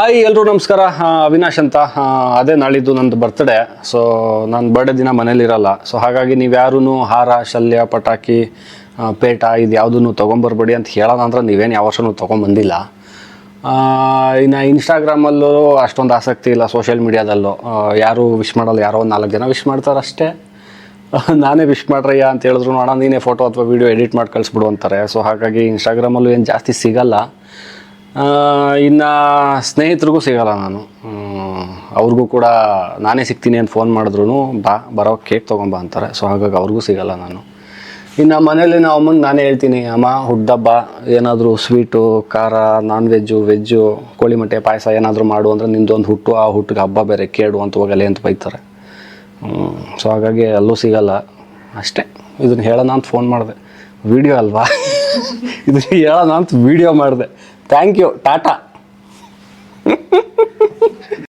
Hi ಎಲ್ರೂ ನಮಸ್ಕಾರ. ಅವಿನಾಶ್ ಅಂತ. ಅದೇ ನಾಳಿದ್ದು ನಂದು ಬರ್ತ್ಡೇ. ಸೊ ನಾನು ಬರ್ಡೇ ದಿನ ಮನೇಲಿರಲ್ಲ. ಸೊ ಹಾಗಾಗಿ ನೀವು ಯಾರೂ ಹಾರ, ಶಲ್ಯ, ಪಟಾಕಿ, ಪೇಟ ಇದು ಯಾವುದನ್ನು ತೊಗೊಂಬರ್ಬೇಡಿ ಅಂತ ಹೇಳೋಣ ಅಂದ್ರೆ ನೀವೇನು ಯಾವ ವರ್ಷವೂ ತೊಗೊಂಬಂದಿಲ್ಲ. ಇನ್ನು ಇನ್ಸ್ಟಾಗ್ರಾಮಲ್ಲೂ ಅಷ್ಟೊಂದು ಆಸಕ್ತಿ ಇಲ್ಲ, ಸೋಷಿಯಲ್ ಮೀಡಿಯಾದಲ್ಲೂ ಯಾರು ವಿಶ್ ಮಾಡಲ್ಲ. ಯಾರೋ ಒಂದು 4 ಜನ ವಿಶ್ ಮಾಡ್ತಾರೆ ಅಷ್ಟೇ. ನಾನೇ ವಿಶ್ ಮಾಡ್ರಯ್ಯ ಅಂತ ಹೇಳಿದ್ರು ಅಣ್ಣ ನೀನೇ ಫೋಟೋ ಅಥವಾ ವೀಡಿಯೋ ಎಡಿಟ್ ಮಾಡಿ ಕಳಿಸ್ಬಿಡು ಅಂತಾರೆ. ಸೊ ಹಾಗಾಗಿ ಇನ್ಸ್ಟಾಗ್ರಾಮಲ್ಲೂ ಏನು ಜಾಸ್ತಿ ಸಿಗಲ್ಲ. ಇನ್ನು ಸ್ನೇಹಿತರಿಗೂ ಸಿಗಲ್ಲ ನಾನು. ಅವ್ರಿಗೂ ಕೂಡ ನಾನೇ ಸಿಗ್ತೀನಿ ಅಂತ ಫೋನ್ ಮಾಡಿದ್ರು ಬರೋ ಕೇಕ್ ತೊಗೊಂಬ ಅಂತಾರೆ. ಸೊ ಹಾಗಾಗಿ ಅವ್ರಿಗೂ ಸಿಗಲ್ಲ ನಾನು. ಇನ್ನು ಮನೇಲಿ ನಾವು ಅಮ್ಮಂಗೆ ನಾನೇ ಹೇಳ್ತೀನಿ, ಅಮ್ಮ ಹುಡ್ದಬ್ಬ ಏನಾದರೂ ಸ್ವೀಟು, ಖಾರ, ನಾನ್ ವೆಜ್ಜು, ಕೋಳಿ ಮೊಟ್ಟೆ ಪಾಯಸ ಏನಾದರೂ ಮಾಡು ಅಂದರೆ ನಿಂದೊಂದು ಹುಟ್ಟು, ಆ ಹುಟ್ಟಿಗೆ ಹಬ್ಬ ಬೇರೆ ಕೇಡು ಅಂತ ಹೋಗಲ್ಲ ಅಂತ ಬೈತಾರೆ. ಸೊ ಹಾಗಾಗಿ ಅಲ್ಲೂ ಸಿಗಲ್ಲ ಅಷ್ಟೇ. ಇದನ್ನು ಹೇಳೋಣ ಅಂತ ಫೋನ್ ಮಾಡಿದೆ, ವಿಡಿಯೋ ಅಲ್ವಾ ಇದನ್ನು ಹೇಳೋಣ ಅಂತ ವಿಡಿಯೋ ಮಾಡಿದೆ. Thank you, Tata.